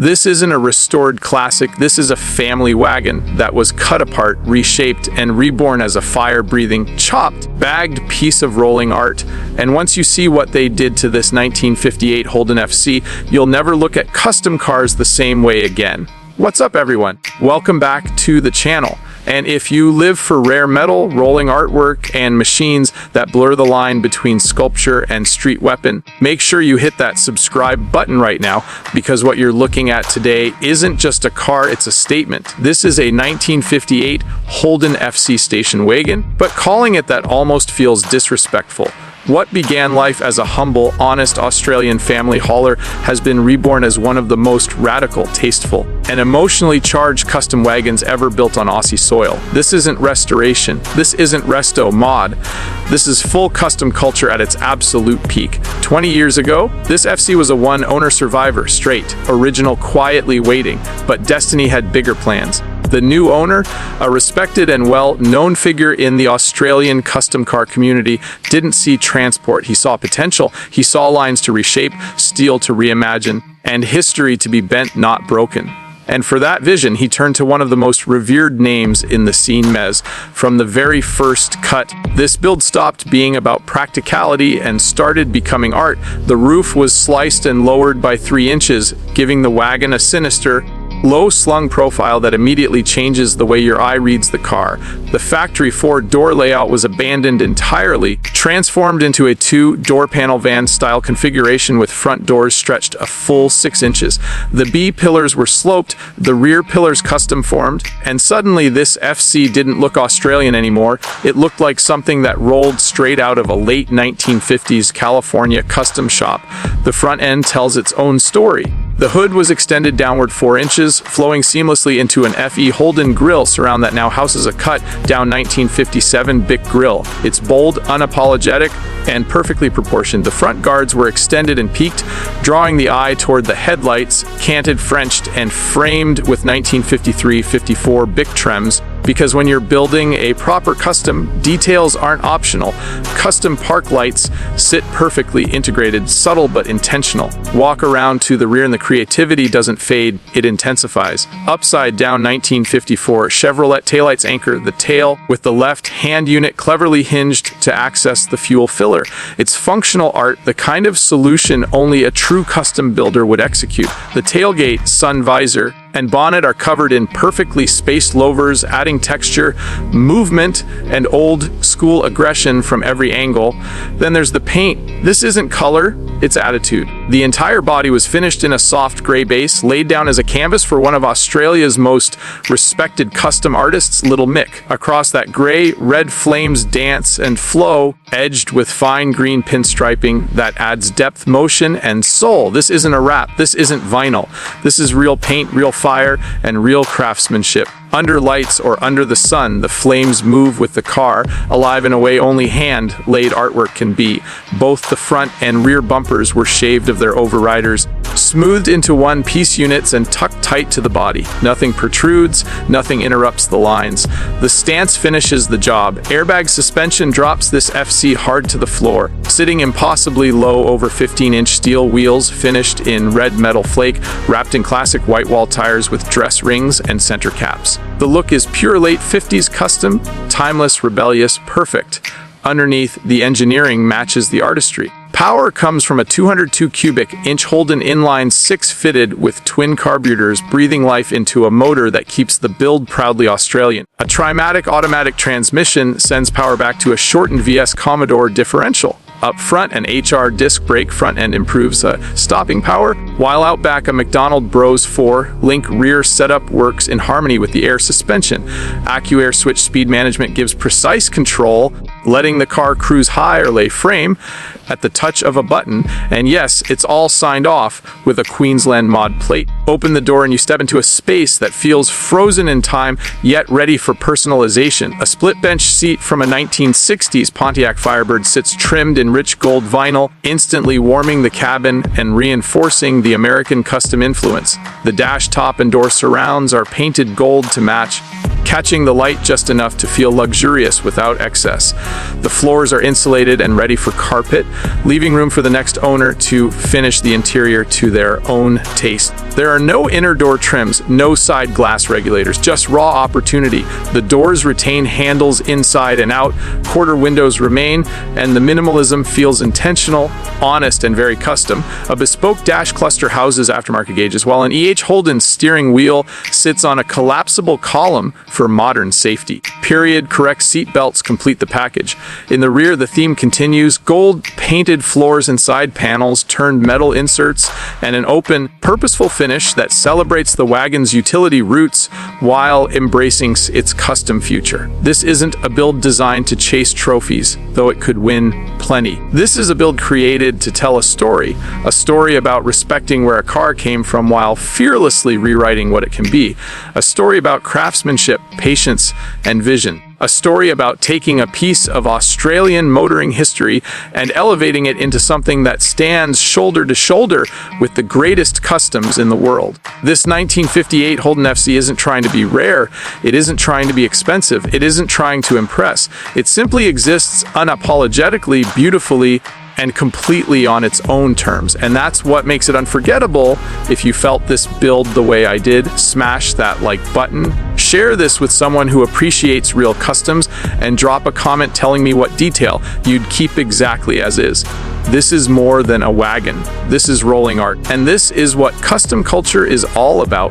This isn't a restored classic, this is a family wagon that was cut apart, reshaped, and reborn as a fire-breathing, chopped, bagged piece of rolling art. And once you see what they did to this 1958 Holden FC, you'll never look at custom cars the same way again. What's up, everyone? Welcome back to the channel. And if you live for rare metal, rolling artwork, and machines that blur the line between sculpture and street weapon, make sure you hit that subscribe button right now, because what you're looking at today isn't just a car, it's a statement. This is a 1958 Holden FC Station Wagon, but calling it that almost feels disrespectful. What began life as a humble, honest Australian family hauler has been reborn as one of the most radical, tasteful, and emotionally charged custom wagons ever built on Aussie soil. This isn't restoration. This isn't resto mod. This is full custom culture at its absolute peak. 20 years ago, this FC was a one-owner survivor, straight, original, quietly waiting, but destiny had bigger plans. The new owner, a respected and well-known figure in the Australian custom car community, didn't see transport. He saw potential. He saw lines to reshape, steel to reimagine, and history to be bent, not broken. And for that vision, he turned to one of the most revered names in the scene, Mez. From the very first cut, this build stopped being about practicality and started becoming art. The roof was sliced and lowered by 3 inches, giving the wagon a sinister, low-slung profile that immediately changes the way your eye reads the car. The factory 4-door layout was abandoned entirely, transformed into a 2-door panel van-style configuration with front doors stretched a full 6 inches. The B-pillars were sloped, the rear pillars custom-formed, and suddenly this FC didn't look Australian anymore. It looked like something that rolled straight out of a late 1950s California custom shop. The front end tells its own story. The hood was extended downward 4 inches, flowing seamlessly into an FE Holden grille surround that now houses a cut-down 1957 Bic grille. It's bold, unapologetic, and perfectly proportioned. The front guards were extended and peaked, drawing the eye toward the headlights, canted, Frenched, and framed with 1953-54 Bic trims. Because when you're building a proper custom, details aren't optional. Custom park lights sit perfectly integrated, subtle but intentional. Walk around to the rear and the creativity doesn't fade, it intensifies. Upside down 1954 Chevrolet taillights anchor the tail with the left hand unit cleverly hinged to access the fuel filler. It's functional art, the kind of solution only a true custom builder would execute. The tailgate, sun visor, and bonnet are covered in perfectly spaced louvers, adding texture, movement, and old-school aggression from every angle. Then there's the paint. This isn't color, it's attitude. The entire body was finished in a soft gray base, laid down as a canvas for one of Australia's most respected custom artists, Little Mick. Across that gray, red flames dance and flow, edged with fine green pinstriping that adds depth, motion, and soul. This isn't a wrap, this isn't vinyl. This is real paint, real fire, and real craftsmanship. Under lights or under the sun, the flames move with the car, alive in a way only hand-laid artwork can be. Both the front and rear bumpers were shaved of their overriders, smoothed into one-piece units and tucked tight to the body. Nothing protrudes, nothing interrupts the lines. The stance finishes the job. Airbag suspension drops this FC hard to the floor, sitting impossibly low over 15-inch steel wheels finished in red metal flake, wrapped in classic whitewall tires with dress rings and center caps. The look is pure late 50s custom, timeless, rebellious, perfect. Underneath, the engineering matches the artistry. Power comes from a 202 cubic inch Holden inline 6 fitted with twin carburetors, breathing life into a motor that keeps the build proudly Australian. A Trimatic automatic transmission sends power back to a shortened VS Commodore differential. Up front, an HR disc brake front end improves stopping power, while out back a McDonald Bros 4-link rear setup works in harmony with the air suspension. AccuAir switch speed management gives precise control, letting the car cruise high or lay frame at the touch of a button. And yes, it's all signed off with a Queensland mod plate. Open the door and you step into a space that feels frozen in time, yet ready for personalization. A split bench seat from a 1960s Pontiac Firebird sits trimmed in rich gold vinyl, instantly warming the cabin and reinforcing the American custom influence. The dash top and door surrounds are painted gold to match, catching the light just enough to feel luxurious without excess. The floors are insulated and ready for carpet, leaving room for the next owner to finish the interior to their own taste. There are no inner door trims, no side glass regulators, just raw opportunity. The doors retain handles inside and out, quarter windows remain, and the minimalism feels intentional, honest, and very custom. A bespoke dash cluster houses aftermarket gauges, while an E.H. Holden steering wheel sits on a collapsible column for modern safety. Period correct seat belts complete the package. In the rear, the theme continues: gold painted floors and side panels, turned metal inserts, and an open, purposeful finish that celebrates the wagon's utility roots while embracing its custom future. This isn't a build designed to chase trophies, though it could win plenty. This is a build created to tell a story about respecting where a car came from while fearlessly rewriting what it can be, a story about craftsmanship, patience, and vision. A story about taking a piece of Australian motoring history and elevating it into something that stands shoulder to shoulder with the greatest customs in the world. This 1958 Holden FC isn't trying to be rare, it isn't trying to be expensive, it isn't trying to impress. It simply exists unapologetically, beautifully, and completely on its own terms. And that's what makes it unforgettable. If you felt this build the way I did, smash that like button, share this with someone who appreciates real customs, and drop a comment telling me what detail you'd keep exactly as is. This is more than a wagon. This is rolling art. And this is what custom culture is all about.